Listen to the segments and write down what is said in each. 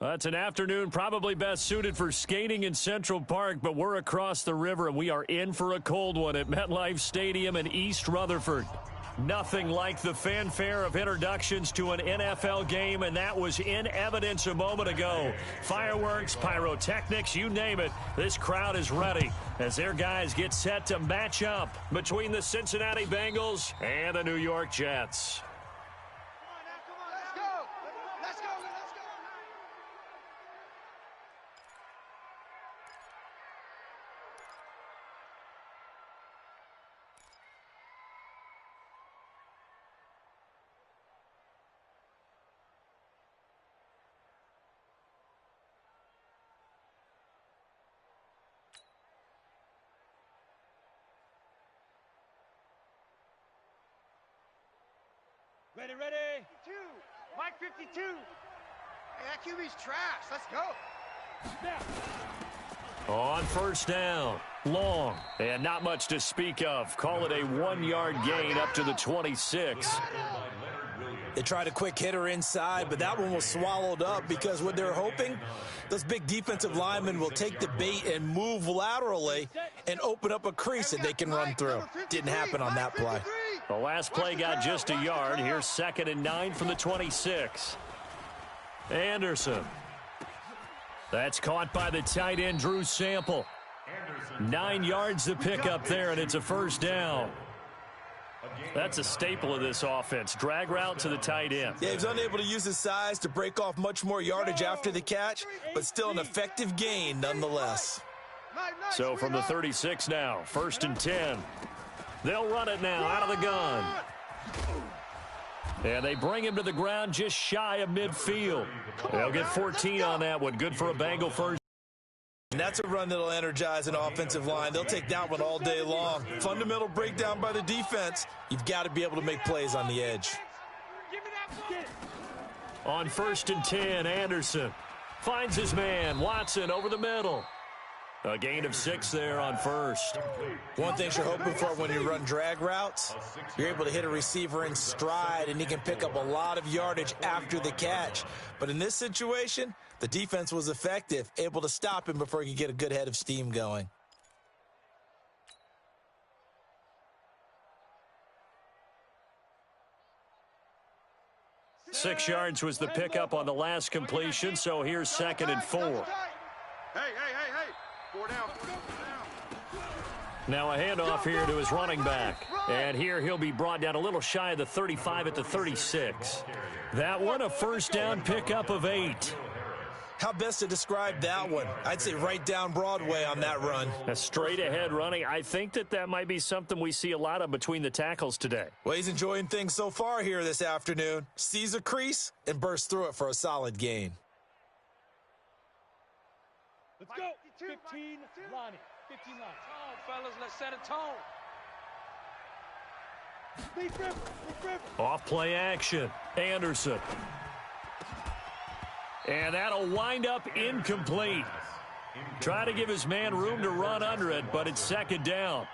It's an afternoon probably best suited for skating in Central Park, but we're across the river, and we are in for a cold one at MetLife Stadium in East Rutherford. Nothing like the fanfare of introductions to an NFL game, and that was in evidence a moment ago. Fireworks, pyrotechnics, you name it. This crowd is ready as their guys get set to match up between the Cincinnati Bengals and the New York Jets. Ready. 52. Mike 52. Hey, that QB's trash. Let's go. On first down, long, and not much to speak of. Call it a 1-yard gain up to the 26. They tried a quick hitter inside, but that one was swallowed up because what they're hoping, those big defensive linemen will take the bait and move laterally and open up a crease that they can run through. Didn't happen on that play. The last play got just a yard. Here's 2nd and 9 from the 26. Anderson. That's caught by the tight end, Drew Sample. 9 yards to pick up there, and it's a first down. That's a staple of this offense. Drag route to the tight end. Yeah, he was unable to use his size to break off much more yardage after the catch, but still an effective gain nonetheless. So from the 36 now, 1st and 10. They'll run it now out of the gun. And they bring him to the ground just shy of midfield. They'll get 14 on that one. Good for a Bengal first. And that's a run that'll energize an offensive line. They'll take that one all day long. Fundamental breakdown by the defense. You've got to be able to make plays on the edge. On 1st and 10, Anderson finds his man, Watson, over the middle. A gain of 6 there on first. One thing you're hoping for when you run drag routes, you're able to hit a receiver in stride, and he can pick up a lot of yardage after the catch. But in this situation, the defense was effective, able to stop him before he could get a good head of steam going. Six yards was the pickup on the last completion, so here's 2nd and 4. Hey. 4 down. Now a handoff here to his running back. And here he'll be brought down a little shy of the 35 at the 36. That one a first down pickup of 8. How best to describe that one? I'd say right down Broadway on that run. A straight ahead running. I think that might be something we see a lot of between the tackles today. Well, he's enjoying things so far here this afternoon. Sees a crease and bursts through it for a solid gain. Let's go. 15, Lonnie. 15 line. Tone, fellas. Let's set a tone. Off play action. Anderson. And that'll wind up incomplete. Try to give his man room to run under it, but it's 2nd down.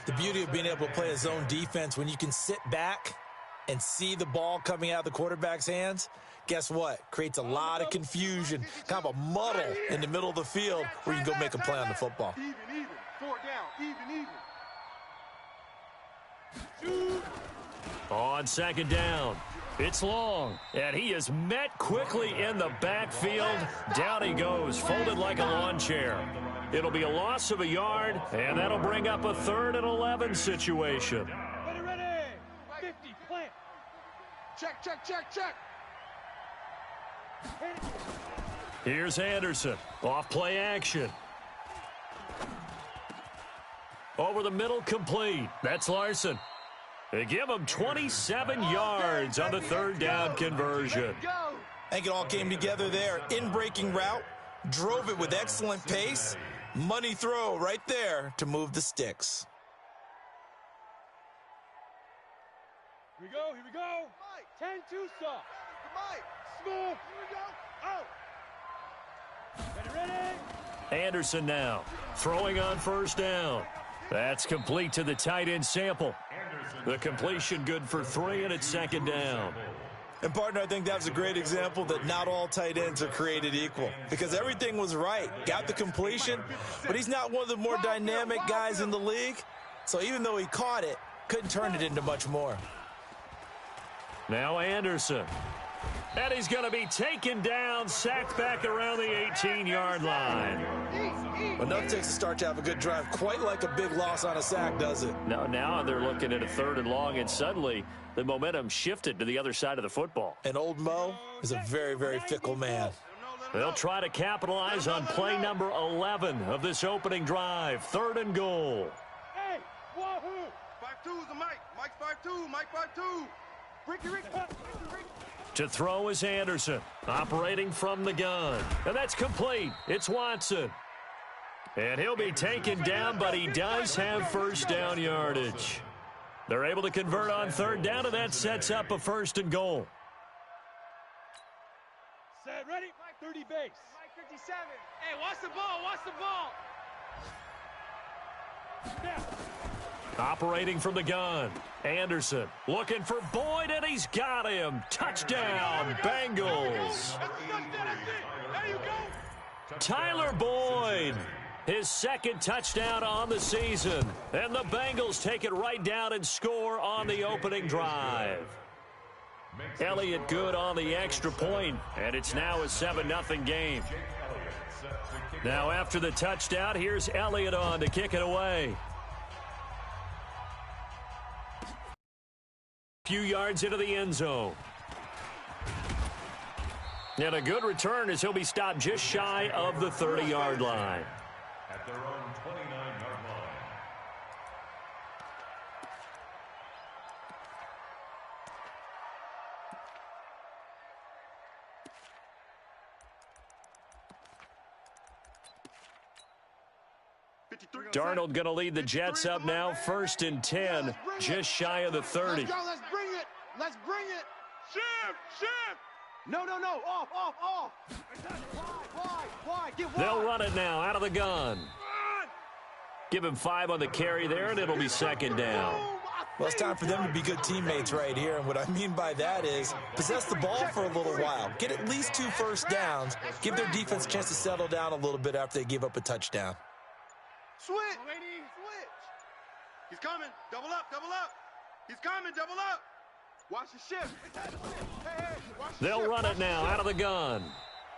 The beauty of being able to play a zone defense, when you can sit back and see the ball coming out of the quarterback's hands, guess what? Creates a lot of confusion, kind of a muddle in the middle of the field where you can go make a play on the football. Even. 4 down. Even. On 2nd down, it's long, and he is met quickly in the backfield. Down he goes, folded like a lawn chair. It'll be a loss of a yard, and that'll bring up a 3rd and 11 situation. Ready. 50, plant. Check. Here's Anderson. Off play action. Over the middle, complete. That's Larson. They give him 27 yards on the 3rd down conversion. I think it all came together there. In-breaking route, drove it with excellent pace. Money throw right there to move the sticks. Here we go. 10-2 sauce. Smooth. Here we go. Ready. Anderson now throwing on first down. That's complete to the tight end Sample. The completion good for 3, and it's 2nd down. And, partner, I think that was a great example that not all tight ends are created equal because everything was right. Got the completion, but he's not one of the more dynamic guys in the league. So even though he caught it, couldn't turn it into much more. Now Anderson. And he's going to be taken down, sacked back around the 18-yard line. Enough takes to start to have a good drive. Quite like a big loss on a sack, does it? No, now they're looking at a 3rd and long, and suddenly the momentum shifted to the other side of the football. And old Mo is a very, very fickle man. They'll try to capitalize on play number 11 of this opening drive. 3rd and goal. Hey, wahoo! 5-2 is the Mike. Mike's 5-2. Mike 5-2. Ricky. To throw is Anderson, operating from the gun. And that's complete. It's Watson. And he'll be taken down, but he does have first down yardage. They're able to convert on 3rd down, and that sets up a 1st and goal. Set, ready? 30 base. Mike 57. Hey, watch the ball. Watch the ball. Snap. Operating from the gun. Anderson looking for Boyd, and he's got him. Touchdown, Bengals. There you go. Tyler Boyd, his 2nd touchdown on the season. And the Bengals take it right down and score on the opening drive. Elliott good on the extra point, and it's now a 7-0 game. Now after the touchdown, here's Elliott on to kick it away. Few yards into the end zone. And a good return as he'll be stopped just shy of the 30-yard line. At their own 29-yard line. Darnold going to lead the Jets up now, 1st and 10, just shy of the 30. Let's go. Let's bring it. Let's bring it. Shift. No. Off. Wide. Get wide. They'll run it now out of the gun. Give him 5 on the carry there, and it'll be 2nd down. Well, it's time for them to be good teammates right here. And what I mean by that is possess the ball for a little while. Get at least 2 first downs. Give their defense a chance to settle down a little bit after they give up a touchdown. Switch. He's coming. Double up. He's coming. Double up. Watch the shift. They'll run it now out of the gun.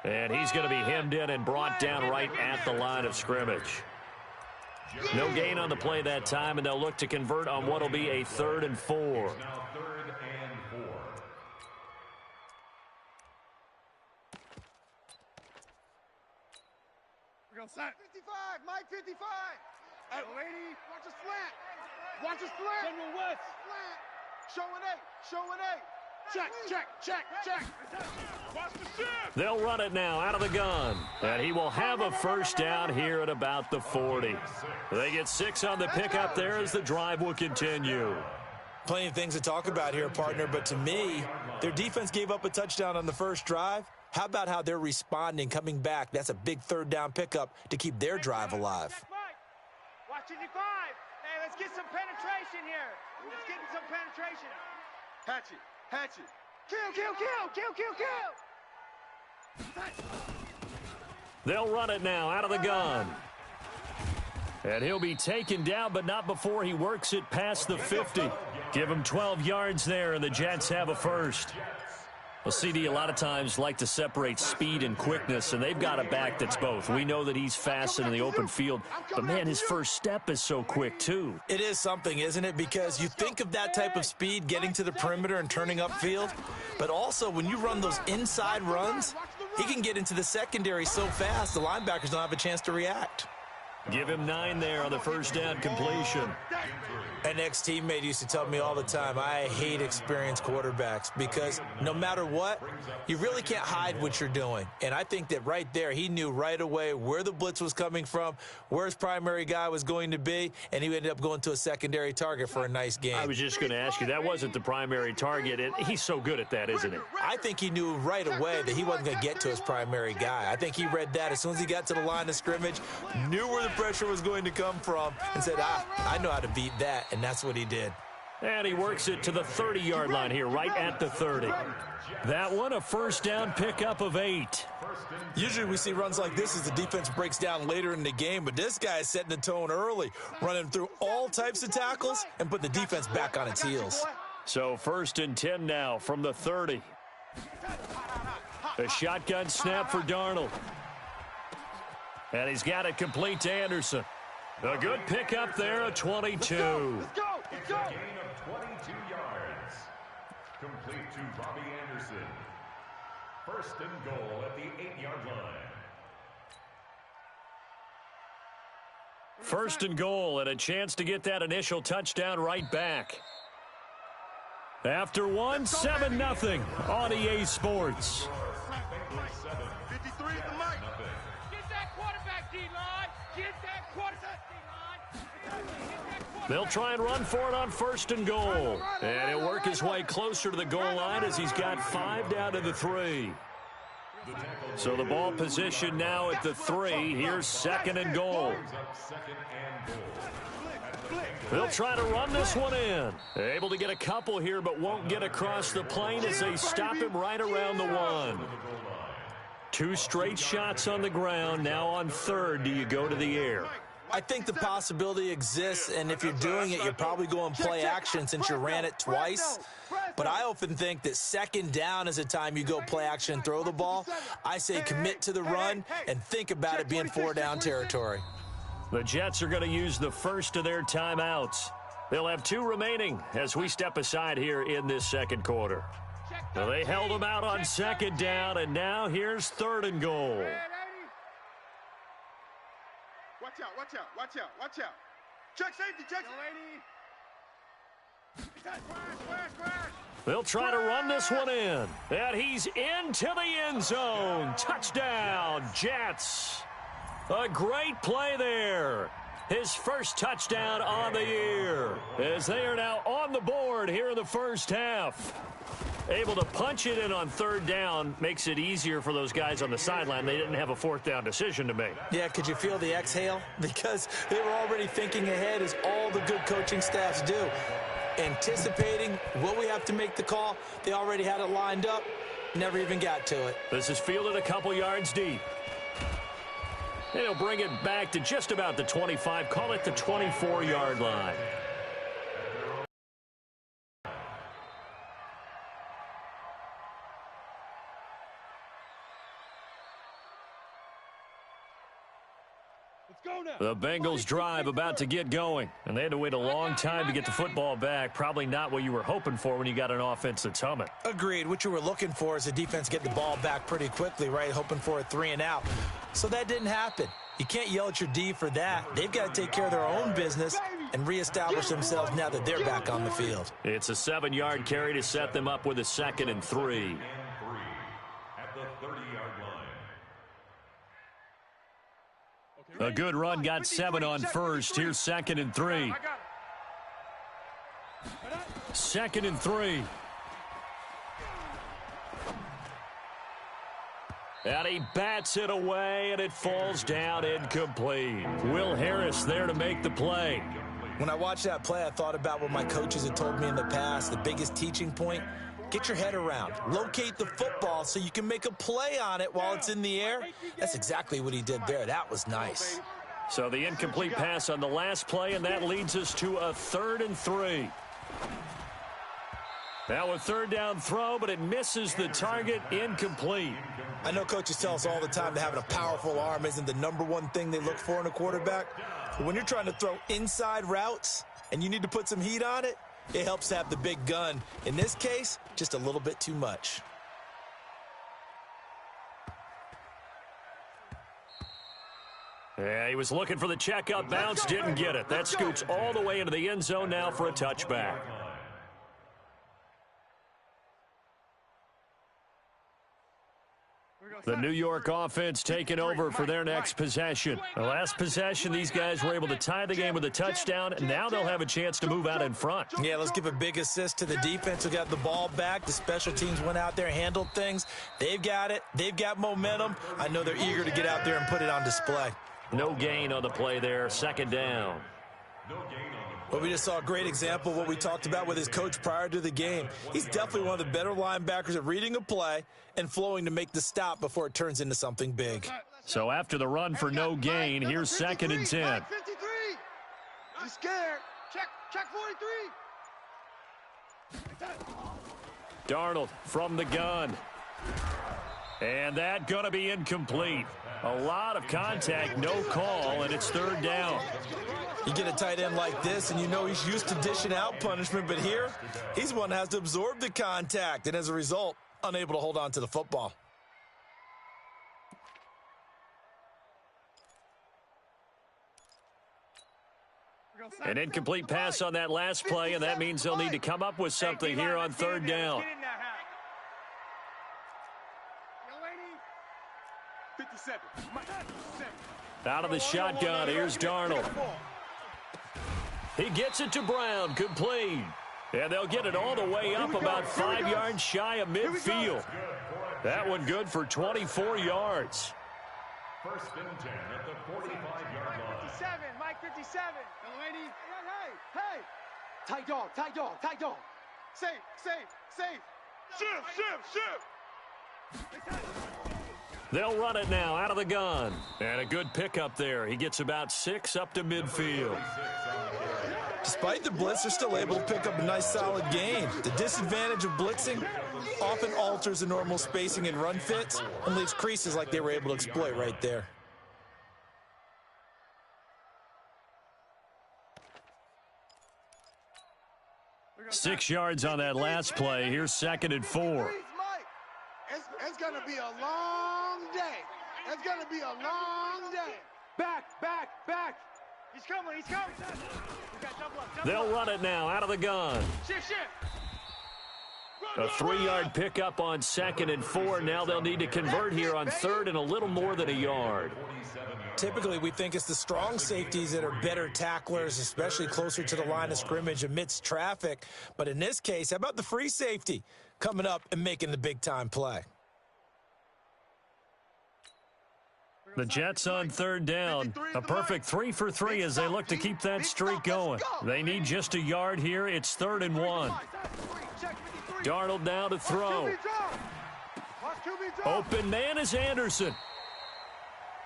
And he's going to be hemmed in and brought down right at the line of scrimmage. No gain on the play that time, and they'll look to convert on what will be a 3rd and 4. Now 3rd and 4. We're going to set. 55. Mike 55. Hey, lady. Watch a slant. General West. Slant. Showing eight. Check. Watch the shift. They'll run it now out of the gun. And he will have a first down here at about the 40. They get 6 on the pickup there as the drive will continue. Plenty of things to talk about here, partner, but to me, their defense gave up a touchdown on the first drive. How about how they're responding, coming back? That's a big 3rd down pickup to keep their drive alive. Watch 55. Hey, let's get some penetration here. Let's get some penetration. Hatch it. Kill. They'll run it now out of the gun. And he'll be taken down, but not before he works it past the 50. Give him 12 yards there, and the Jets have a first. Well, CD, a lot of times like to separate speed and quickness, and they've got a back that's both. We know that he's fast in the open field, but, man, his first step is so quick, too. It is something, isn't it? Because you think of that type of speed getting to the perimeter and turning upfield, but also when you run those inside runs, he can get into the secondary so fast the linebackers don't have a chance to react. Give him 9 there on the first down completion. An ex-teammate used to tell me all the time, I hate experienced quarterbacks because no matter what, you really can't hide what you're doing. And I think that right there, he knew right away where the blitz was coming from, where his primary guy was going to be, and he ended up going to a secondary target for a nice game. I was just going to ask you, that wasn't the primary target, and he's so good at that, isn't he? I think he knew right away that he wasn't going to get to his primary guy. I think he read that as soon as he got to the line of scrimmage, knew where the pressure was going to come from, and said, I know how to beat that, and that's what he did. And he works it to the 30-yard line here, right at the 30. That one, a first down pickup of 8. Usually we see runs like this as the defense breaks down later in the game, but this guy is setting the tone early, running through all types of tackles and put the defense back on its heels. So 1st and 10 now from the 30. A shotgun snap for Darnold. And he's got it complete to Anderson. A good pickup there, a 22. It's a gain of 22 yards. Complete to Robbie Anderson. 1st and goal at the 8-yard line. 1st and goal, and a chance to get that initial touchdown right back. After one, 7-0 on EA Sports. 53 at the mic. Get that quarterback, D-line. Get that quarterback, D-line. They'll try and run for it on 1st and goal. And he'll work his way closer to the goal line as he's got 5 down to the 3. So the ball position now at the 3. Here's 2nd and goal. They'll try to run this one in. Able to get a couple here, but won't get across the plane as they stop him right around the 1. 2 straight shots on the ground. Now on 3rd, do you go to the air? I think the possibility exists, and if you're doing it, you're probably going play action since you ran it twice. But I often think that 2nd down is a time you go play action and throw the ball. I say commit to the run and think about it being 4-down territory. The Jets are going to use the first of their timeouts. They'll have 2 remaining as we step aside here in this 2nd quarter. Now they held them out on 2nd down, and now here's 3rd and goal. Watch out, watch out, watch out, watch out. Check safety, check safety. They'll try to run this one in. And he's into the end zone. Touchdown, Jets. A great play there. His first touchdown on the year as they are now on the board here in the first half. Able to punch it in on 3rd down makes it easier for those guys on the sideline. They didn't have a 4th down decision to make. Yeah, could you feel the exhale? Because they were already thinking ahead, as all the good coaching staffs do. Anticipating what we have to make the call. They already had it lined up. Never even got to it. This is fielded a couple yards deep. And he'll bring it back to just about the 25. Call it the 24-yard line. The Bengals drive about to get going, and they had to wait a long time to get the football back. Probably not what you were hoping for when you got an offense that's humming. Agreed. What you were looking for is the defense getting the ball back pretty quickly, right? Hoping for a 3 and out. So that didn't happen. You can't yell at your D for that. They've got to take care of their own business and reestablish themselves now that they're back on the field. It's a 7-yard carry to set them up with a 2nd and 3. At the 30-yard line. A good run got 7 on 1st. Here's 2nd and 3. 2nd and 3. And he bats it away, and it falls down incomplete. Will Harris there to make the play. When I watched that play, I thought about what my coaches had told me in the past. The biggest teaching point, get your head around. Locate the football so you can make a play on it while it's in the air. That's exactly what he did there. That was nice. So the incomplete pass on the last play, and that leads us to a 3rd and 3. Now a 3rd down throw, but it misses the target, incomplete. I know coaches tell us all the time that having a powerful arm isn't the #1 thing they look for in a quarterback. But when you're trying to throw inside routes and you need to put some heat on it, it helps to have the big gun. In this case, just a little bit too much. Yeah, he was looking for the checkout bounce, didn't get it. That scoots all the way into the end zone now for a touchback. The New York offense taking over for their next possession. The last possession, these guys were able to tie the game with a touchdown, and now they'll have a chance to move out in front. Yeah, let's give a big assist to the defense who got the ball back. The special teams went out there, handled things. They've got it. They've got momentum. I know they're eager to get out there and put it on display. No gain on the play there. 2nd down. No gain on the play. Well, we just saw a great example of what we talked about with his coach prior to the game. He's definitely one of the better linebackers at reading a play and flowing to make the stop before it turns into something big. So after the run for no gain, here's 2nd and 10. 53. He's scared. Check 43. Darnold from the gun. And that going to be incomplete. A lot of contact, no call, and it's 3rd down. You get a tight end like this, and you know he's used to dishing out punishment, but here, he's one that has to absorb the contact, and as a result, unable to hold on to the football. An incomplete pass on that last play, and that means they'll need to come up with something here on 3rd down. 57. Out of the shotgun, here's Darnold. He gets it to Brown, complete. And they'll get it all the way up about 5 yards shy of midfield. That one good for 24 yards. 1st and 10 at the 45-yard line. 57, Mike 57. Hey. Tight dog. Safe. Shift. They'll run it now out of the gun. And a good pickup there. He gets about 6 up to midfield. Despite the blitz, they're still able to pick up a nice solid gain. The disadvantage of blitzing often alters the normal spacing and run fits and leaves creases like they were able to exploit right there. Six 6 yards on that last play. Here's 2nd and 4. It's going to be a long day. Back. He's coming. We got double up. They'll run it now out of the gun. Shift. A 3-yard pickup on 2nd and 4. Now they'll need to convert here on 3rd and a little more than a yard. Typically, we think it's the strong safeties that are better tacklers, especially closer to the line of scrimmage amidst traffic. But in this case, how about the free safety coming up and making the big-time play? The Jets on 3rd down. A perfect 3 for 3 as they look to keep that streak going. They need just a yard here. It's 3rd and 1. Darnold now to throw. Open man is Anderson.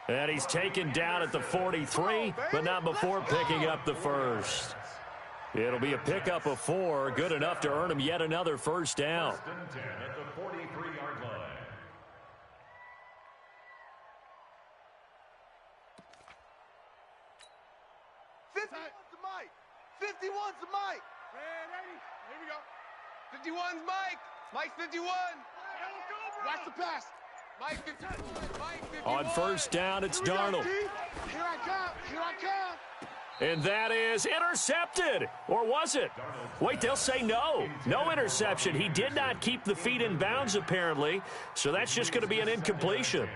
And he's taken down at the 43, but not before picking up the first. It'll be a pickup of 4, good enough to earn him yet another 1st down. 1st and 10 at the 43-yard line. 51's the Mike. Ready. Here we go. 51's Mike. Mike's 51. Watch the pass. Mike 51. Mike 51. On 1st down, it's Darnold. Here I come. And that is intercepted. Or was it? Wait, they'll say no. No interception. He did not keep the feet in bounds, apparently. So that's just going to be an incompletion.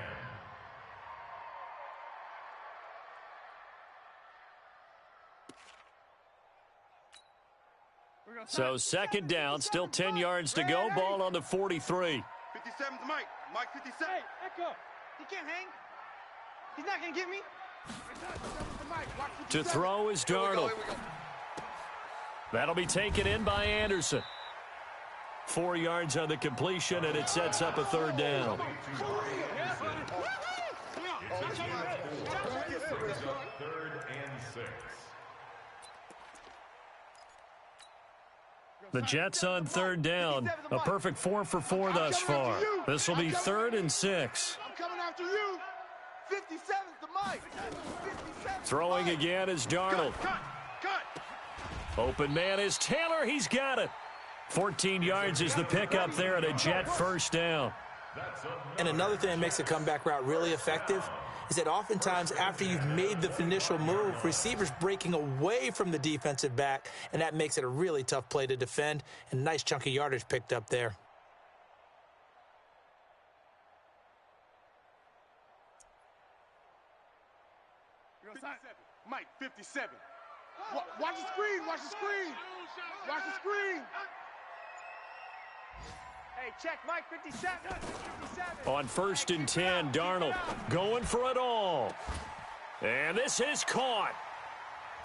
So 2nd down, still 10 yards to go. Ball on the 43. 57's Mike. Mike 57. Hey, Echo. He can't hang. He's not going to get me. To throw is Darnold. That'll be taken in by Anderson. 4 yards on the completion, and it sets up a 3rd down. 3rd and 6. The Jets on 3rd down. A perfect 4 for 4 thus far. This will be 3rd and 6. I'm coming after you. 57's the Mike. Throwing again is Darnold. Cut. Open man is Taylor. He's got it. 14 yards is the pickup there at a Jet 1st down. And another thing that makes a comeback route really effective is that oftentimes after you've made the initial move, receivers breaking away from the defensive back, and that makes it a really tough play to defend, and nice chunky yardage picked up there. Mike 57. Watch the screen. Hey, check Mike 57. On 1st and 10, Darnold going for it all. And this is caught.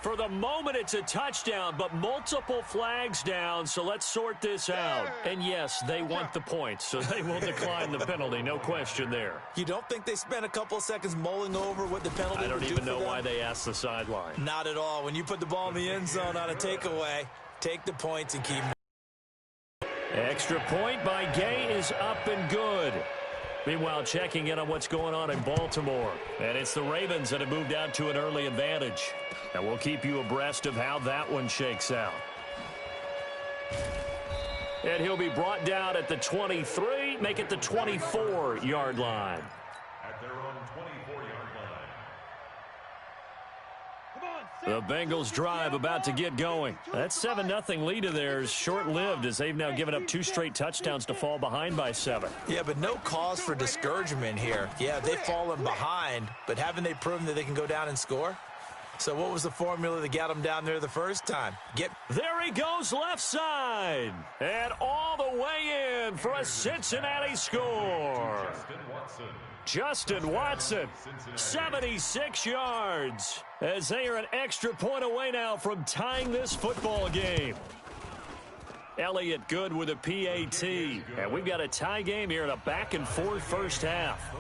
For the moment, it's a touchdown, but multiple flags down, so let's sort this out. And yes, they want the points, so they will decline the penalty, no question there. You don't think they spent a couple of seconds mulling over what the penalty would do for them? I don't even know why they asked the sideline. Not at all. When you put the ball in the end zone on a takeaway, take the points and keep moving. Extra point by Gay is up and good. Meanwhile, checking in on what's going on in Baltimore. And it's the Ravens that have moved out to an early advantage. And we'll keep you abreast of how that one shakes out. And he'll be brought down at the 23, make it the 24-yard line. At their own 24-yard line. The Bengals drive about to get going. That 7-0 lead of theirs short-lived as they've now given up 2 straight touchdowns to fall behind by 7. Yeah, but no cause for discouragement here. Yeah, they've fallen behind, but haven't they proven that they can go down and score? So what was the formula that got them down there the first time? There he goes left side. And all the way in for a Cincinnati score. Justin Watson, 76 yards, as they are an extra point away now from tying this football game. Elliott good with a PAT. And we've got a tie game here in a back-and-forth first half.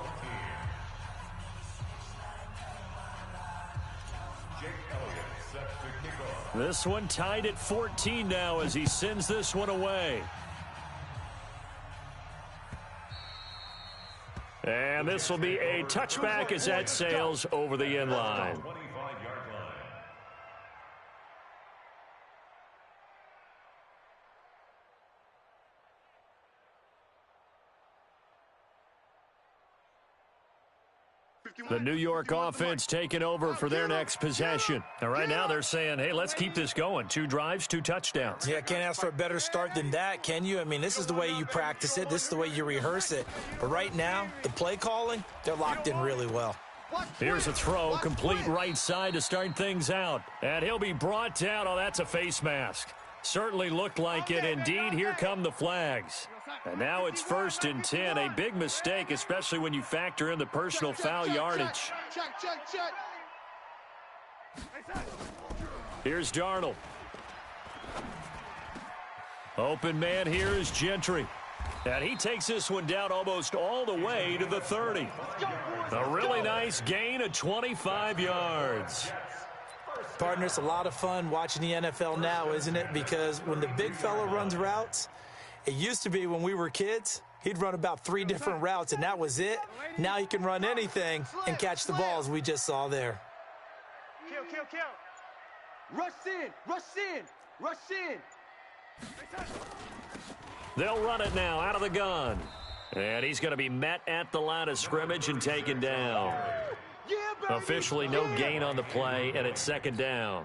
This one tied at 14 now as he sends this one away. And this will be a touchback as that sails over the end line. The New York offense taking over for their next possession. And right now they're saying, hey, let's keep this going. 2 drives, 2 touchdowns. Yeah, can't ask for a better start than that, can you? I mean, this is the way you practice it. This is the way you rehearse it. But right now, the play calling, they're locked in really well. Here's a throw, complete right side to start things out. And he'll be brought down. Oh, that's a face mask. Certainly looked like it. Indeed, here come the flags. And now it's 1st and 10. A big mistake, especially when you factor in the personal foul yardage. Here's Darnold. Open man here is Gentry. And he takes this one down almost all the way to the 30. A really nice gain of 25 yards. Partner, it's a lot of fun watching the NFL now, isn't it? Because when the big fella runs routes, it used to be when we were kids, he'd run about 3 different routes, and that was it. Now he can run anything and catch the balls we just saw there. Kill, kill, kill. Rush in, rush in, rush in. They'll run it now out of the gun. And he's going to be met at the line of scrimmage and taken down. Officially no gain on the play, and it's 2nd down.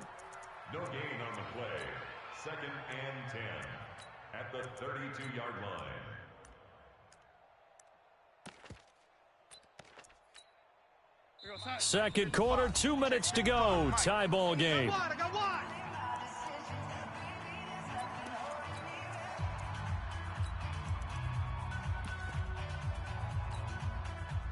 No gain on the play. 2nd and 10 at the 32-yard line. Second quarter, 2 minutes to go. Tie ball game.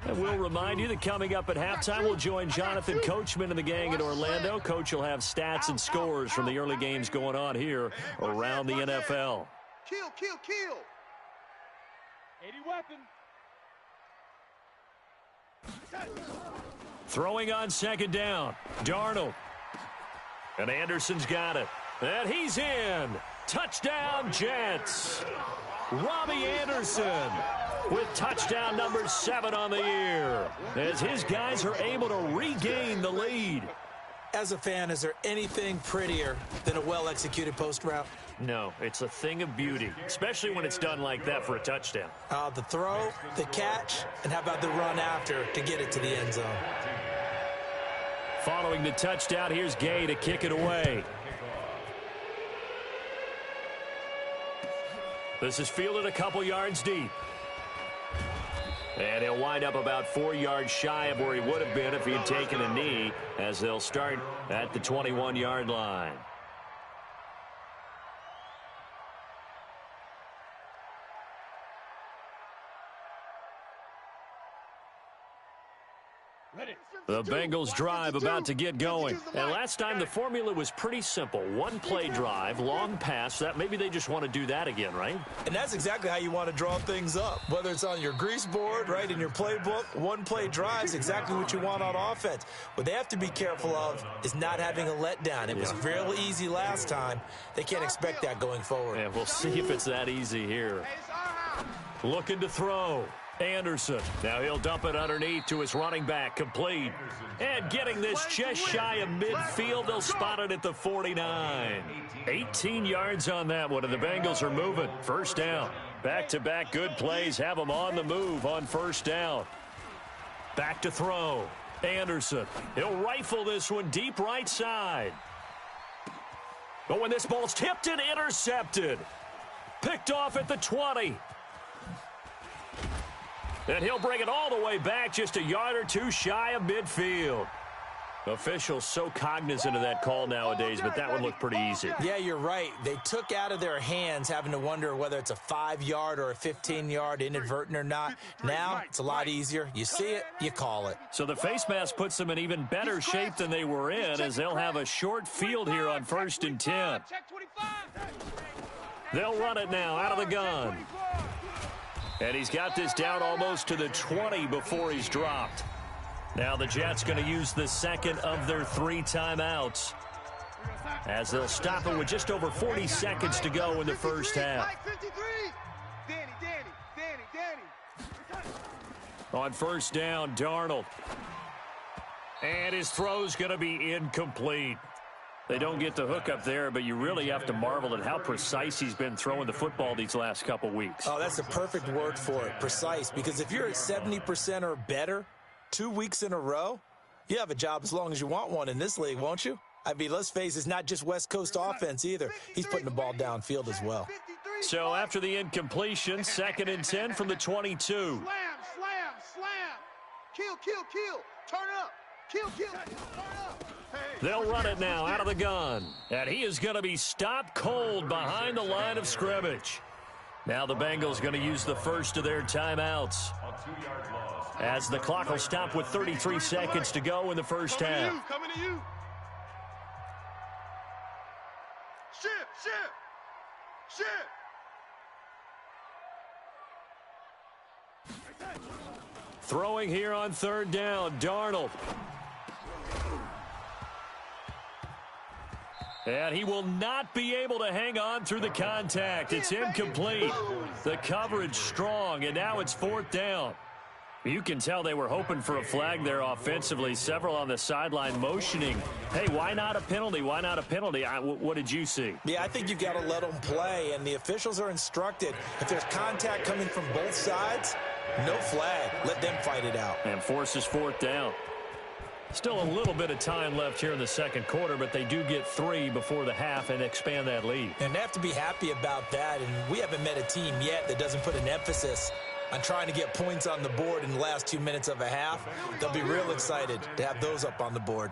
And we'll remind you that coming up at halftime, we'll join Jonathan Coachman and the gang in Orlando. Coach will have stats and scores from the early games going on here around the NFL. Kill, kill, kill. 80 weapon. Throwing on 2nd down. Darnold. And Anderson's got it. And he's in. Touchdown, Jets. Robbie Anderson with touchdown number 7 on the year, as his guys are able to regain the lead. As a fan, is there anything prettier than a well-executed post route? No, it's a thing of beauty, especially when it's done like that for a touchdown. The throw, the catch, and how about the run after to get it to the end zone? Following the touchdown, here's Gay to kick it away. This is fielded a couple yards deep. And he'll wind up about 4 yards shy of where he would have been if he had taken a knee, as they'll start at the 21-yard line. Ready. The Bengals drive about to get going. And last time the formula was pretty simple. One play drive, long pass. That maybe they just want to do that again, right? And that's exactly how you want to draw things up. Whether it's on your grease board, right, in your playbook, one play drive is exactly what you want on offense. What they have to be careful of is not having a letdown. It was real easy last time. They can't expect that going forward. Yeah, we'll see if it's that easy here. Looking to throw. Anderson. Now he'll dump it underneath to his running back. Complete. And getting this just shy of midfield. They'll spot it at the 49. 18 yards on that one, and the Bengals are moving. First down. Back-to-back good plays have them on the move on first down. Back to throw. Anderson. He'll rifle this one deep right side. Oh, when this ball's tipped and intercepted. Picked off at the 20. And he'll bring it all the way back just a yard or two shy of midfield. Officials so cognizant of that call nowadays, but that one looked pretty easy. Yeah, you're right. They took out of their hands having to wonder whether it's a 5-yard or a 15-yard inadvertent or not. Now it's a lot easier. You see it, you call it. So the face mask puts them in even better shape than they were in, as they'll have a short field here on 1st and 10. They'll run it now out of the gun. And he's got this down almost to the 20 before he's dropped. Now the Jets going to use the second of their 3 timeouts, as they'll stop it with just over 40 seconds to go in the first half. On first down, Darnold. And his throw's going to be incomplete. They don't get the hook up there, but you really have to marvel at how precise he's been throwing the football these last couple weeks. Oh, that's the perfect word for it, precise. Because if you're at 70% or better 2 weeks in a row, you have a job as long as you want one in this league, won't you? I mean, let's face it, it's not just West Coast offense either. He's putting the ball downfield as well. So after the incompletion, 2nd and 10 from the 22. Slam. Kill. Turn up. Kill. Turn up. They'll run it now out of the gun. And he is going to be stopped cold behind the line of scrimmage. Now the Bengals going to use the first of their timeouts, as the clock will stop with 33 seconds to go in the first half. Coming to you. Shit. Throwing here on 3rd down, Darnold. And he will not be able to hang on through the contact. It's incomplete. The coverage strong, and now it's 4th down. You can tell they were hoping for a flag there offensively. Several on the sideline motioning, hey, why not a penalty? Why not a penalty? What did you see? Yeah, I think you got to let them play, and the officials are instructed, if there's contact coming from both sides, no flag. Let them fight it out. And forces 4th down. Still a little bit of time left here in the second quarter, but they do get 3 before the half and expand that lead. And they have to be happy about that, and we haven't met a team yet that doesn't put an emphasis on trying to get points on the board in the last 2 minutes of a half. They'll be real excited to have those up on the board.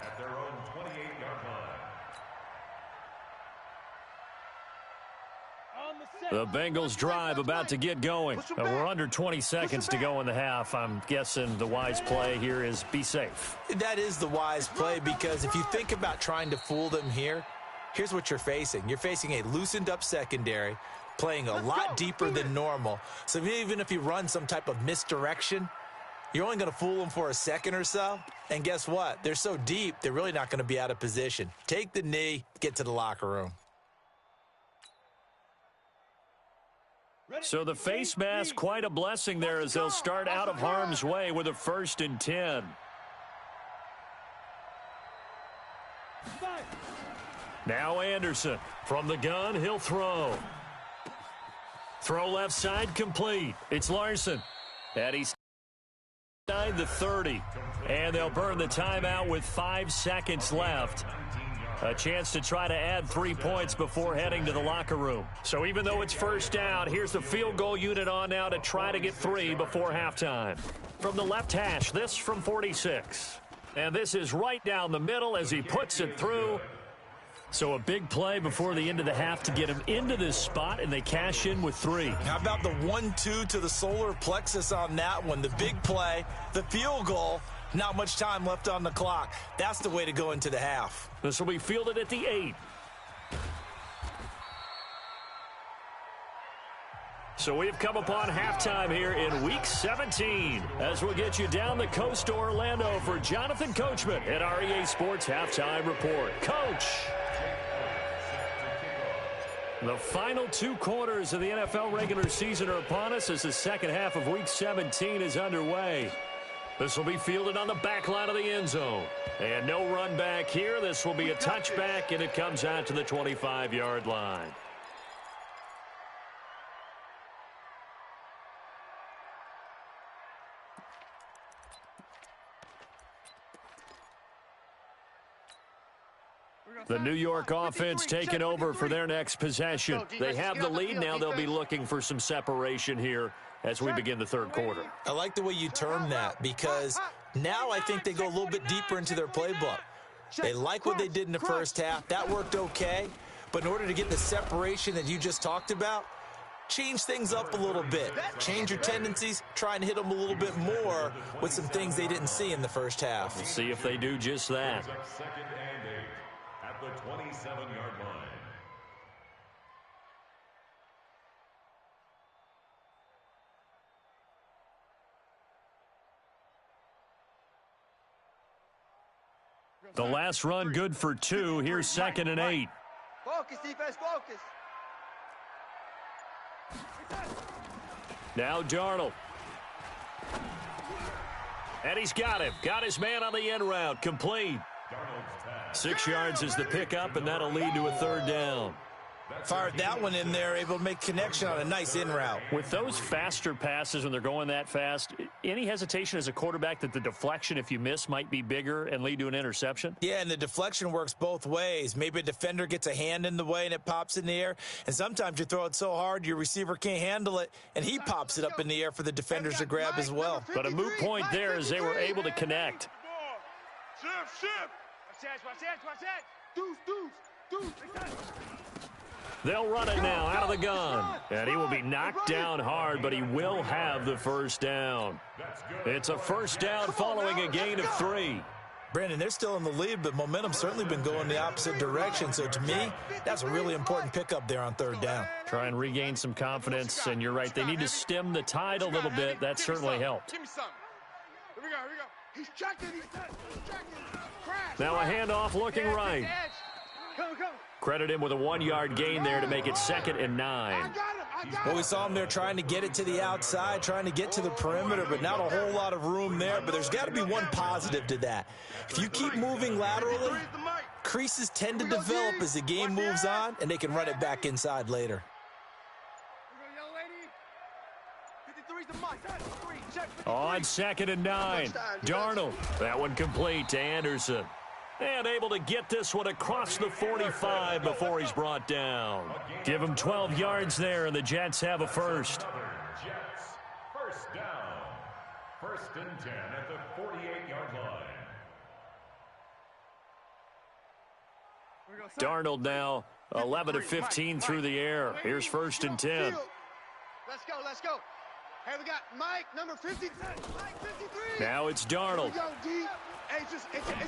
The Bengals drive about to get going. We're under 20 seconds to go in the half. I'm guessing the wise play here is be safe. That is the wise play, because if you think about trying to fool them here, here's what you're facing. You're facing a loosened up secondary, playing a lot deeper than normal. So even if you run some type of misdirection, you're only going to fool them for a second or so. And guess what? They're so deep, they're really not going to be out of position. Take the knee, get to the locker room. So the face mask, quite a blessing there, as they'll start out of harm's way with a 1st and 10. Now Anderson from the gun, he'll throw. Throw left side, complete. It's Larson. And he's inside the 30. And they'll burn the timeout with 5 seconds left. A chance to try to add 3 points before heading to the locker room. So even though it's first down, here's the field goal unit on now to try to get 3 before halftime. From the left hash, this from 46. And this is right down the middle as he puts it through. So a big play before the end of the half to get him into this spot, and they cash in with 3. How about the 1-2 to the solar plexus on that one? The big play, the field goal, Not much time left on the clock. That's the way to go into the half. This will be fielded at the 8. So we've come upon halftime here in Week 17 as we'll get you down the coast to Orlando for Jonathan Coachman at REA Sports Halftime Report. Coach! The final 2 quarters of the NFL regular season are upon us as the second half of Week 17 is underway. This will be fielded on the back line of the end zone. And no run back here. This will be a touchback, and it comes out to the 25-yard line. The New York offense taking over for their next possession. They have the lead. Now they'll be looking for some separation here as we begin the third quarter. I like the way you term that because now I think they go a little bit deeper into their playbook. They like what they did in the first half. That worked okay. But in order to get the separation that you just talked about, change things up a little bit. Change your tendencies. Try and hit them a little bit more with some things they didn't see in the first half. We'll see if they do just that. Second and 8 at the 27-yard line. The last run good for 2. Here's second and 8. Focus, defense, focus. Now Darnold. And he's got him. Got his man on the end route. Complete. 6 yards is the pickup, and that'll lead to a third down. Fired that one in there, able to make connection on a nice in route. With those faster passes when they're going that fast, any hesitation as a quarterback that the deflection, if you miss, might be bigger and lead to an interception? Yeah, and the deflection works both ways. Maybe a defender gets a hand in the way and it pops in the air, and sometimes you throw it so hard your receiver can't handle it, and he pops it up in the air for the defenders to grab as well. But a moot point there as they were able to connect. They'll run it now out of the gun. And he will be knocked down hard, but he will have the first down. It's a first down following a gain of 3. Brandon, they're still in the lead, but momentum's certainly been going the opposite direction. So to me, that's a really important pickup there on third down. Try and regain some confidence, and you're right. They need to stem the tide a little bit. That certainly helped. Give me some. Here we go, here we go. He's checking, he's checking. Crash. Now a handoff looking right. Come. Credit him with a 1-yard gain there to make it second and 9. I got him. Well, we saw him there trying to get it to the outside, trying to get to the perimeter, but not a whole lot of room there. But there's got to be one positive to that. If you keep moving laterally, creases tend to develop as the game moves on, and they can run it back inside later. On second and 9, Darnold. That one complete to Anderson. And able to get this one across the 45 before he's brought down. Give him 12 yards there, and the Jets have a first. Jets, first down. First and 10 at the 48-yard line. Darnold now 11 of 15 through the air. Here's first and 10. Let's go. Hey, we got Mike, number 53. Mike, 53. Now it's Darnold. It's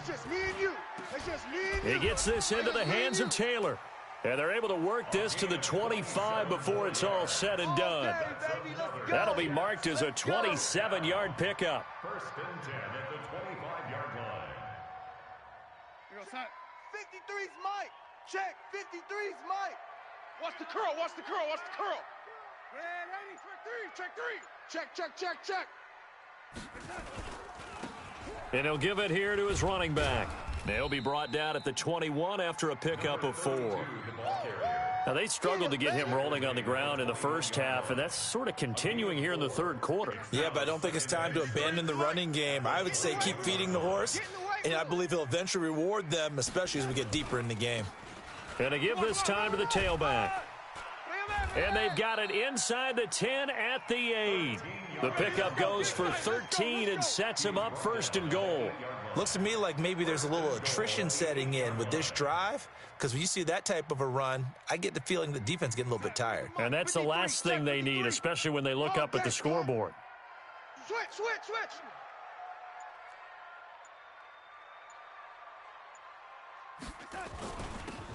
just me and you. It's just me and you. He gets this into the hands of Taylor. And they're able to work this to the 25 before it's all said and done. That'll be marked as a 27-yard pickup. First and 10 at the 25-yard line. 53's Mike. Check. 53's Mike. What's the curl? Check. And he'll give it here to his running back. They'll be brought down at the 21 after a pickup of 4. Now, they struggled to get him rolling on the ground in the first half, and that's sort of continuing here in the third quarter. Yeah, but I don't think it's time to abandon the running game. I would say keep feeding the horse, and I believe he'll eventually reward them, especially as we get deeper in the game. And to give this time to the tailback. And they've got it inside the 10 at the 8. The pickup goes for 13 and sets him up first and goal. Looks to me like maybe there's a little attrition setting in with this drive, because when you see that type of a run, I get the feeling the defense getting a little bit tired. And that's the last thing they need, especially when they look up at the scoreboard. Switch.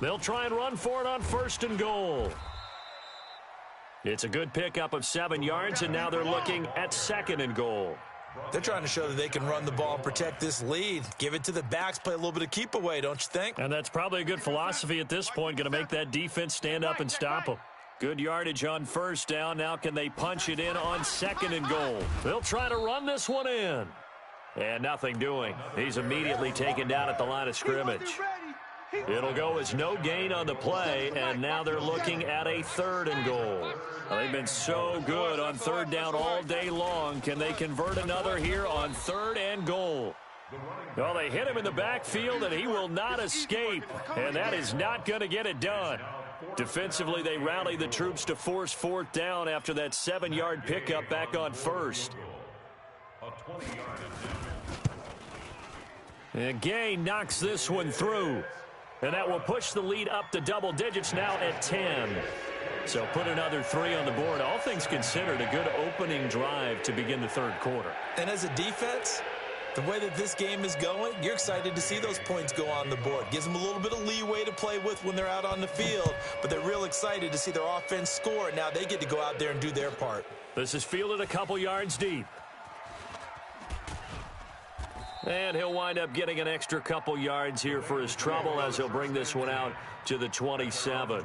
They'll try and run for it on 1st and goal. It's a good pickup of 7 yards, and now they're looking at 2nd and goal. They're trying to show that they can run the ball and protect this lead. Give it to the backs, play a little bit of keep away, don't you think? And that's probably a good philosophy at this point, going to make that defense stand up and stop them. Good yardage on 1st down. Now can they punch it in on 2nd and goal? They'll try to run this one in. And nothing doing. He's immediately taken down at the line of scrimmage. It'll go as no gain on the play, and now they're looking at a 3rd and goal. Well, they've been so good on 3rd down all day long. Can they convert another here on 3rd and goal? Well, they hit him in the backfield, and he will not escape, and that is not going to get it done. Defensively, they rally the troops to force 4th down after that 7-yard pickup back on 1st. And Gay knocks this one through. And that will push the lead up to double digits now at 10. So put another 3 on the board. All things considered, a good opening drive to begin the 3rd quarter. And as a defense, the way that this game is going, you're excited to see those points go on the board. Gives them a little bit of leeway to play with when they're out on the field. But they're real excited to see their offense score. Now they get to go out there and do their part. This is fielded a couple yards deep. And he'll wind up getting an extra couple yards here for his trouble as he'll bring this one out to the 27.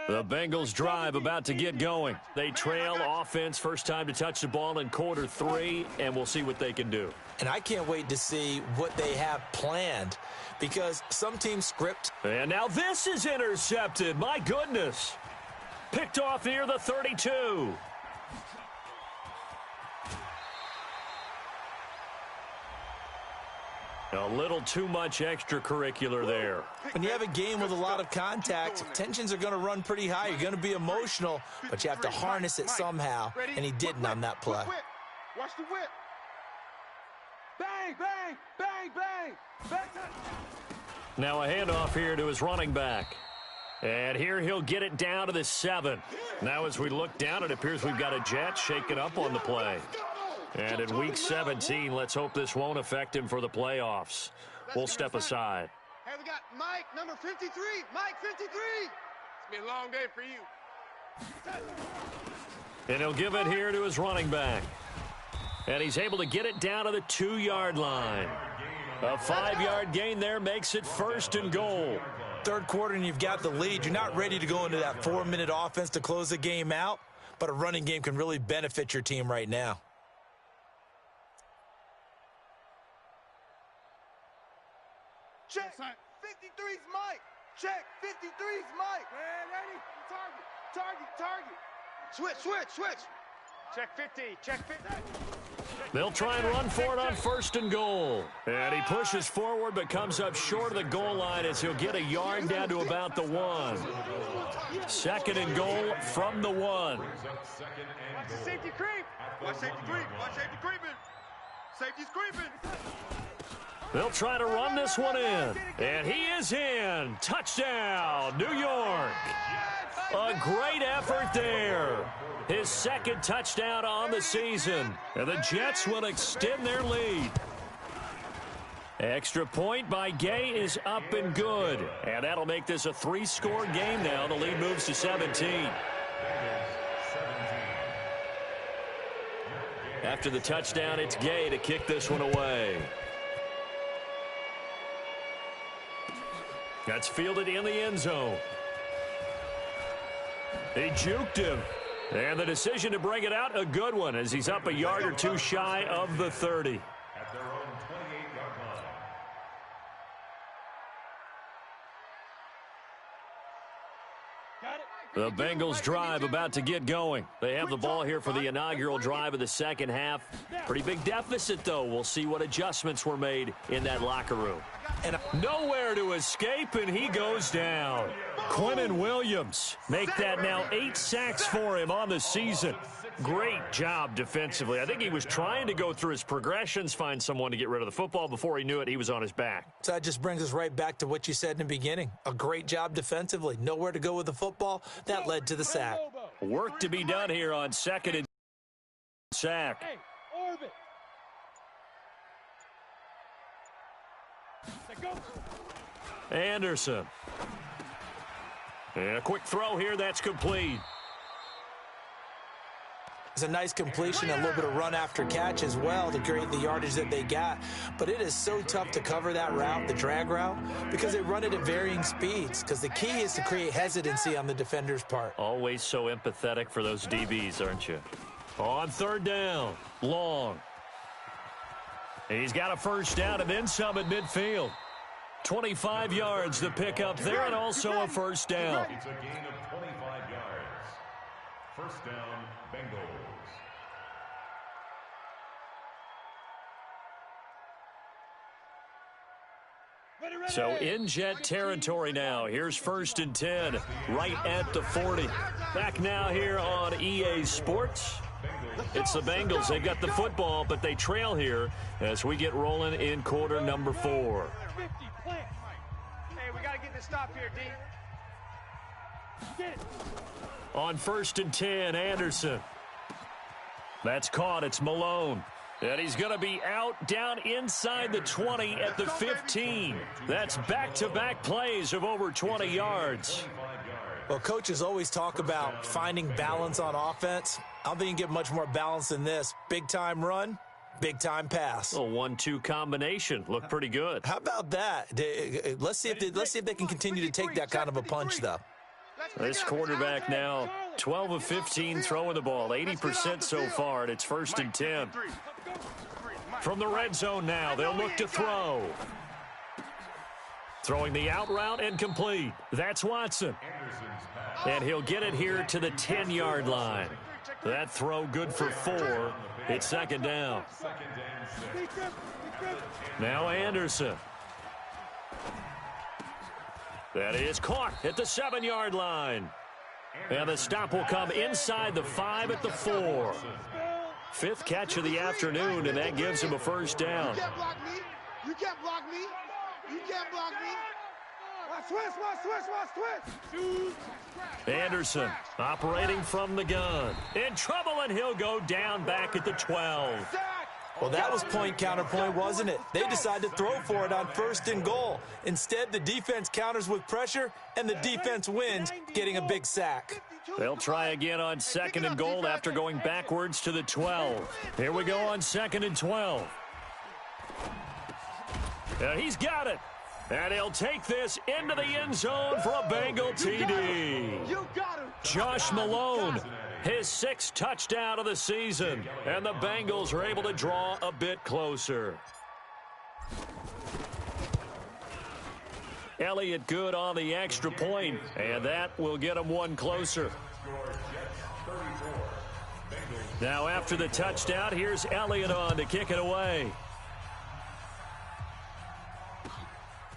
The Bengals drive about to get going. They trail offense, first time to touch the ball in quarter 3, and we'll see what they can do. And I can't wait to see what they have planned because some teams script. And now this is intercepted. My goodness. Picked off near the 32. A little too much extracurricular there. When you have a game with a lot of contact, tensions are going to run pretty high. You're going to be emotional, but you have to harness it somehow, and he didn't on that play. Watch the whip. Bang, bang, bang, bang. Back to... Now a handoff here to his running back. And here he'll get it down to the 7. Now as we look down, it appears we've got a Jet shaking up on the play. And in Week 17, let's hope this won't affect him for the playoffs. We'll step aside. Hey, we got Mike, number 53. Mike, 53. It's been a long day for you. And he'll give it here to his running back. And he's able to get it down to the 2-yard line. A 5-yard gain there makes it 1st and goal. 3rd quarter and you've got the lead. You're not ready to go into that 4-minute offense to close the game out, but a running game can really benefit your team right now. Check. 53's Mike. Check. 53's Mike. Ready. Target. Switch. Check 50. Check 50. They'll try and run for it on 1st and goal. And he pushes forward but comes up short of the goal line as he'll get a yard down to about the 1. 2nd and goal from the 1. Watch the safety creep. Watch safety creeping. Safety's creeping. They'll try to run this one in. And he is in. Touchdown, New York. A great effort there. His 2nd touchdown on the season. And the Jets will extend their lead. Extra point by Gay is up and good. And that'll make this a 3-score game now. The lead moves to 17. After the touchdown, it's Gay to kick this one away. That's fielded in the end zone. He juked him. And the decision to bring it out, a good one, as he's up a yard or 2 shy of the 30. At their own 28-yard line. The Bengals drive about to get going. They have the ball here for the inaugural drive of the 2nd half. Pretty big deficit, though. We'll see what adjustments were made in that locker room. And nowhere to escape, and he goes down. Quinnen Williams make that now 8 sacks for him on the season. Great job defensively. I think he was trying to go through his progressions, find someone to get rid of the football. Before he knew it, he was on his back. So that just brings us right back to what you said in the beginning. A great job defensively. Nowhere to go with the football. That led to the sack. Work to be done here on 2nd and sack. Hey, orbit. Anderson. And a quick throw here. That's complete. It's a nice completion, a little bit of run after catch as well to create the yardage that they got. But it is so tough to cover that route, the drag route, because they run it at varying speeds. Because the key is to create hesitancy on the defender's part. Always so empathetic for those DBs, aren't you? On 3rd down, Long. He's got a first down and then some at midfield. 25 yards the pickup there, and also a first down. It's a gain of 25 yards. First down, Bengals. So in jet territory now. Here's 1st and 10, right at the 40. Back now here on EA Sports. It's the Bengals. They've got the football, but they trail here as we get rolling in quarter number 4. Hey, we got to get this stop here, D. On 1st and 10, Anderson. That's caught. It's Malone. And he's going to be out down inside the 20 at the 15. That's back-to-back plays of over 20 yards. Well, coaches always talk about finding balance on offense. I don't think you can get much more balance than this. Big-time run, big-time pass. A 1-2 combination. Looked pretty good. How about that? Let's see if they can continue to take that kind of a punch, though. This quarterback now, 12 of 15 throwing the ball, 80% so far, and it's 1st and 10. From the red zone now, they'll look to throw. Throwing the out route and complete. That's Watson. And he'll get it here to the 10-yard line. That throw good for 4. It's 2nd down. Now Anderson. That is caught at the 7-yard line. And the stop will come inside the 5 at the 4. 5th catch of the afternoon, and that gives him a first down. You can't block me. You can't block me. You can't block me. Switch. Anderson operating from the gun. In trouble, and he'll go down back at the 12. Well, that was point counterpoint, wasn't it? They decided to throw for it on 1st and goal. Instead, the defense counters with pressure, and the defense wins, getting a big sack. They'll try again on 2nd and goal after going backwards to the 12. Here we go on 2nd and 12. And he's got it. And he'll take this into the end zone for a Bengal TD. Josh Malone, his 6th touchdown of the season. And the Bengals are able to draw a bit closer. Elliott good on the extra point, and that will get him one closer. Now after the touchdown, here's Elliott on to kick it away.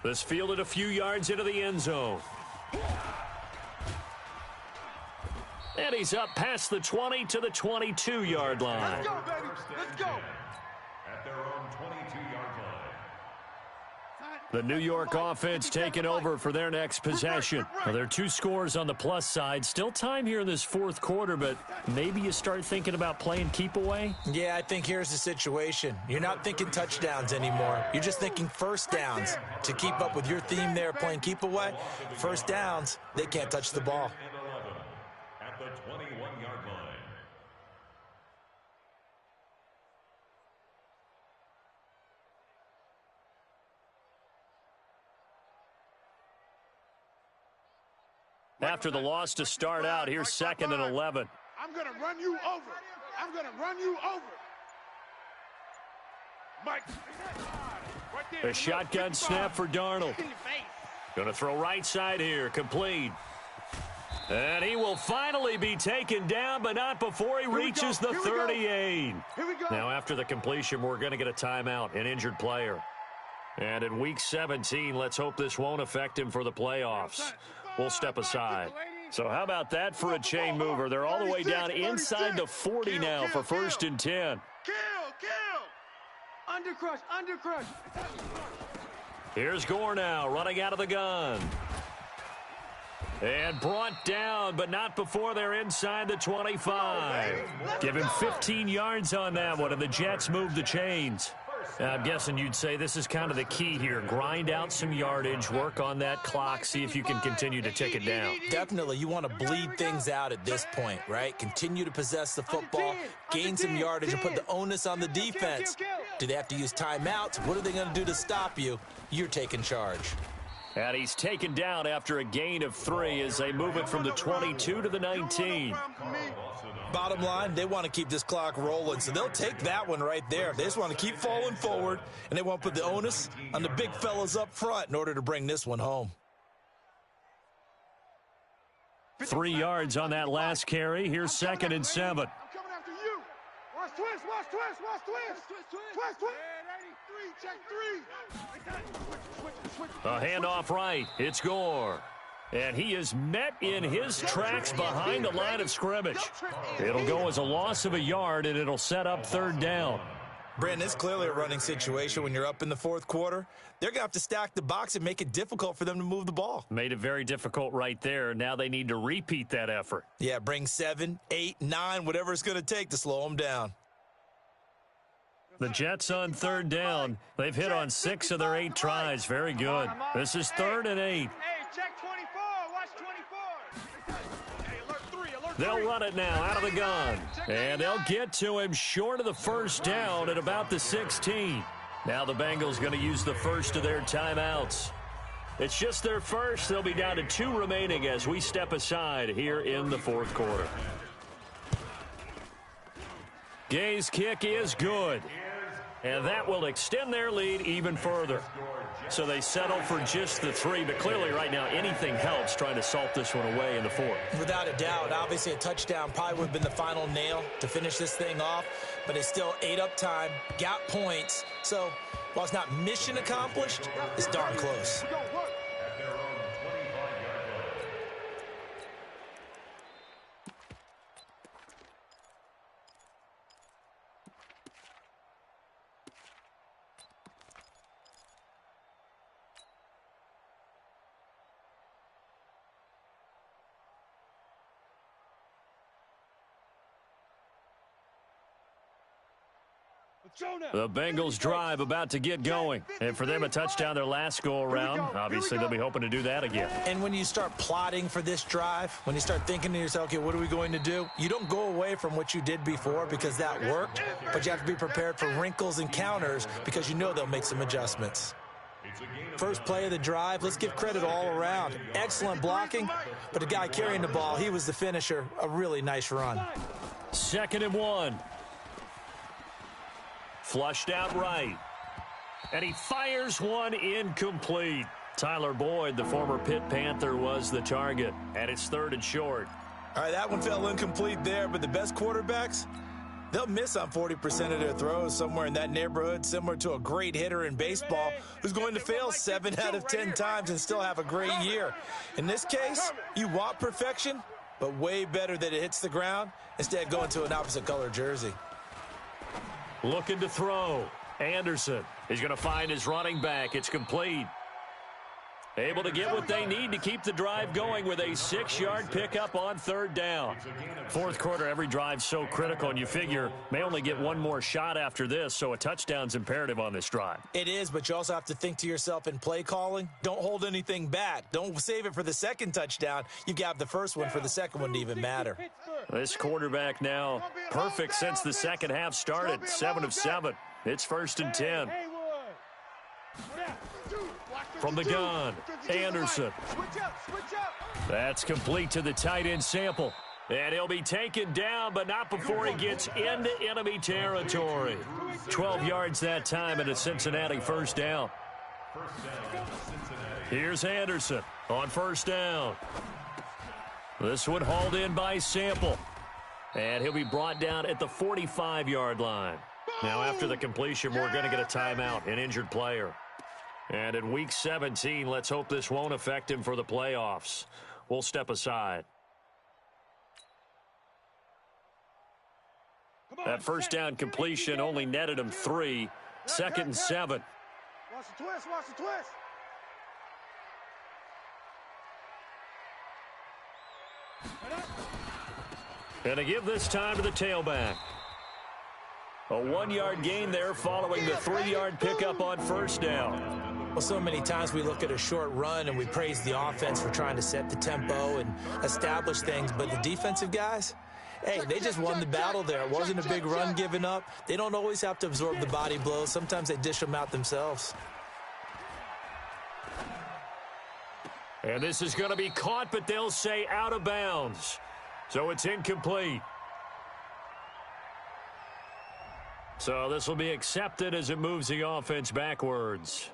This fielded a few yards into the end zone. And he's up past the 20 to the 22-yard line. Let's go, baby. Let's go. At their own 22-yard line. The New York offense taking over for their next possession. Well, there are 2 scores on the plus side. Still time here in this 4th quarter, but maybe you start thinking about playing keep away? Yeah, I think here's the situation. You're not thinking touchdowns anymore. You're just thinking first downs. To keep up with your theme there, playing keep away, first downs, they can't touch the ball. At the 21-yard line. After the loss to start out, here's 2nd and 11. I'm going to run you over. I'm going to run you over. Mike. Right there. A shotgun snap for Darnold. Going to throw right side here, complete. And he will finally be taken down, but not before he reaches the 38. Here we go. Now after the completion, we're going to get a timeout, an injured player. And in Week 17, let's hope this won't affect him for the playoffs. We'll step aside. So how about that for a chain mover? They're all the way down inside the 40 now for 1st and 10. Under crush. Here's Gore now running out of the gun. And brought down, but not before they're inside the 25. Give him 15 yards on that one, and the Jets move the chains. I'm guessing you'd say this is kind of the key here. Grind out some yardage, work on that clock, see if you can continue to tick it down. Definitely. You want to bleed things out at this point, right? Continue to possess the football, gain some yardage, and put the onus on the defense. Do they have to use timeouts? What are they going to do to stop you? You're taking charge. And he's taken down after a gain of 3 as they move it from the 22 to the 19. Bottom line, they want to keep this clock rolling, so they'll take that one right there. They just want to keep falling forward, and they want to put the onus on the big fellas up front in order to bring this one home. 3 yards on that last carry. Here's 2nd and 7. I'm coming after you. Watch twist. Check 3. A handoff right. It's Gore. And he is met in his tracks behind the line of scrimmage. It'll go as a loss of a yard, and it'll set up 3rd down. Brandon, it's clearly a running situation when you're up in the 4th quarter. They're going to have to stack the box and make it difficult for them to move the ball. Made it very difficult right there. Now they need to repeat that effort. Yeah, bring 7, 8, 9, whatever it's going to take to slow them down. The Jets on 3rd down. They've hit on 6 of their 8 tries. Very good. This is 3rd and 8. Hey, check 24. Watch 24. Hey, alert 3. They'll run it now out of the gun. And they'll get to him short of the 1st down at about the 16. Now the Bengals going to use the first of their timeouts. It's just their first. They'll be down to 2 remaining as we step aside here in the 4th quarter. Gay's kick is good. And that will extend their lead even further. So they settle for just the 3, but clearly right now anything helps trying to salt this one away in the 4th. Without a doubt, obviously a touchdown probably would have been the final nail to finish this thing off, but it's still ate up time, got points. So while it's not mission accomplished, it's darn close. The Bengals drive about to get going. And for them, a touchdown their last go-around. Obviously, they'll be hoping to do that again. And when you start plotting for this drive, when you start thinking to yourself, okay, what are we going to do? You don't go away from what you did before because that worked, but you have to be prepared for wrinkles and counters because you know they'll make some adjustments. First play of the drive, let's give credit all around. Excellent blocking, but the guy carrying the ball, he was the finisher. A really nice run. 2nd and 1. Flushed out right. And he fires one incomplete. Tyler Boyd, the former Pitt Panther, was the target. And it's 3rd and short. All right, that one fell incomplete there, but the best quarterbacks, they'll miss on 40% of their throws, somewhere in that neighborhood, similar to a great hitter in baseball who's going to fail 7 out of 10 times and still have a great year. In this case, you want perfection, but way better that it hits the ground instead of going to an opposite color jersey. Looking to throw. Anderson is going to find his running back. It's complete. Able to get what they need to keep the drive going with a 6-yard pickup on 3rd down. 4th quarter, every drive's so critical, and you figure may only get one more shot after this, so a touchdown's imperative on this drive. It is, but you also have to think to yourself in play calling, don't hold anything back. Don't save it for the 2nd touchdown. You've got the first one for the 2nd one to even matter. This quarterback now perfect since the 2nd half started, 7 of 7. It's 1st and 10. From the gun, Anderson. That's complete to the tight end Sample. And he'll be taken down, but not before he gets into enemy territory. 12 yards that time and a Cincinnati 1st down. Here's Anderson on 1st down. This one hauled in by Sample. And he'll be brought down at the 45-yard line. Now after the completion, we're going to get a timeout, an injured player. And in Week 17, let's hope this won't affect him for the playoffs. We'll step aside. That first down completion only netted him 3. 2nd and 7. Watch the twist, watch the twist. And to give this time to the tailback. A 1-yard gain there following the 3-yard pickup on first down. Well, so many times we look at a short run and we praise the offense for trying to set the tempo and establish things, but the defensive guys, hey, they just won the battle there. It wasn't a big run given up. They don't always have to absorb the body blows. Sometimes they dish them out themselves. And this is going to be caught, but they'll say out of bounds. So it's incomplete. So this will be accepted as it moves the offense backwards.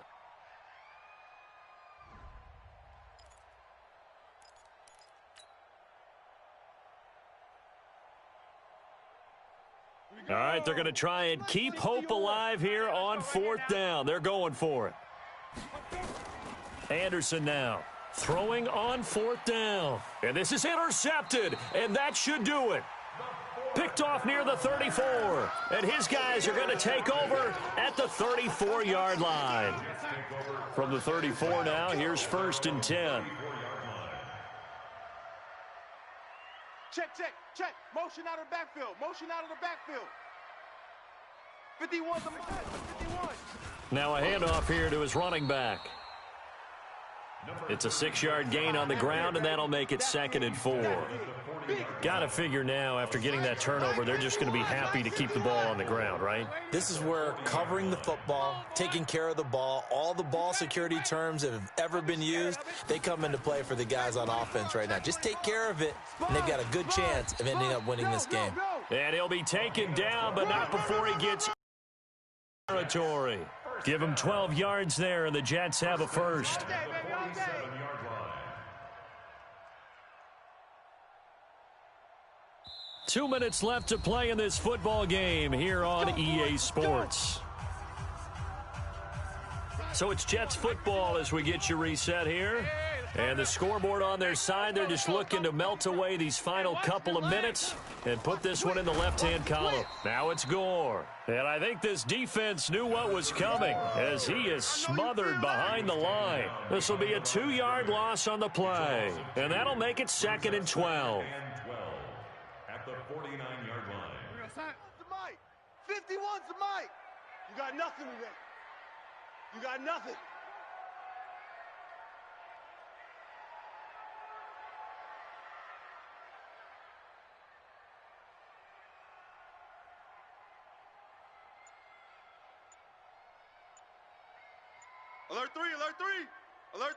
All right, they're going to try and keep hope alive here on 4th down. They're going for it. Anderson now throwing on 4th down. And this is intercepted, and that should do it. Picked off near the 34. And his guys are going to take over at the 34-yard line. From the 34 now, here's 1st and 10. Check, check, check. Motion out of the backfield. Motion out of the backfield. 51's on the cut. 51. Now a handoff here to his running back. It's a 6-yard gain on the ground, and that'll make it 2nd and 4. Got to figure now, after getting that turnover, they're just going to be happy to keep the ball on the ground, right? This is where covering the football, taking care of the ball, all the ball security terms that have ever been used, they come into play for the guys on offense right now. Just take care of it, and they've got a good chance of ending up winning this game. And he'll be taken down, but not before he gets territory. Give him 12 yards there, and the Jets have a first. 47-yard line. 2 minutes left to play in this football game here on EA Sports. So it's Jets football as we get you reset here. And the scoreboard on their side, they're just looking to melt away these final couple of minutes and put this one in the left-hand column. Now it's Gore. And I think this defense knew what was coming as he is smothered behind the line. This will be a 2-yard loss on the play. And that'll make it 2nd and 12. At the 49-yard line. The mic. 51's the mic. You got nothing today. You got nothing. Alert 3, alert 3, alert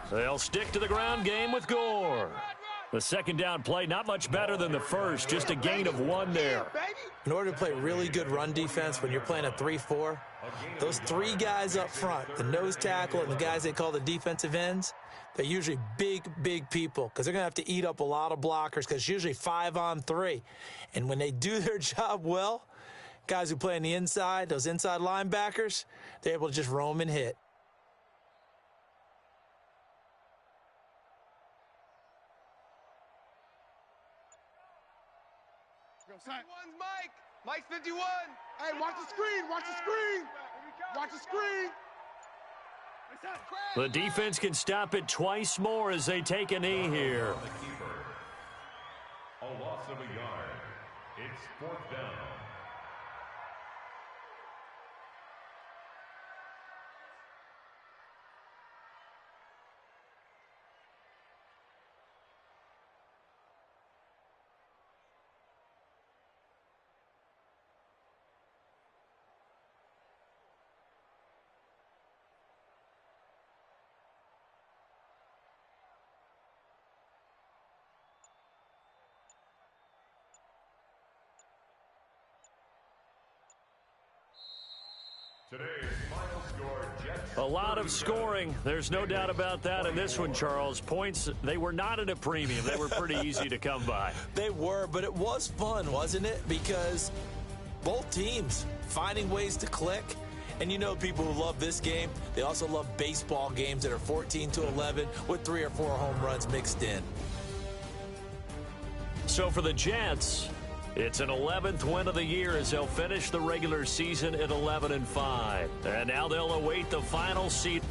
3. They'll stick to the ground game with Gore. The 2nd down play, not much better than the first, just a gain of 1 there. In order to play really good run defense when you're playing a 3-4, those 3 guys up front, the nose tackle and the guys they call the defensive ends, they're usually big, big people because they're going to have to eat up a lot of blockers because it's usually 5-on-3. And when they do their job well, guys who play on the inside, those inside linebackers, they're able to just roam and hit. One's Mike. Mike's 51. Hey, watch the screen, watch the screen. Watch the screen. The defense can stop it twice more as they take a knee here. The keeper. A loss of a yard. It's 4th down. Today's final score, Jets. A lot of scoring. There's no doubt about that in this one, Charles. Points, they were not at a premium. They were pretty easy to come by. They were, but it was fun, wasn't it? Because Both teams finding ways to click. And you know people who love this game, they also love baseball games that are 14-11 with 3 or 4 home runs mixed in. So for the Jets, it's an 11th win of the year as they'll finish the regular season at 11-5. And now they'll await the final seed.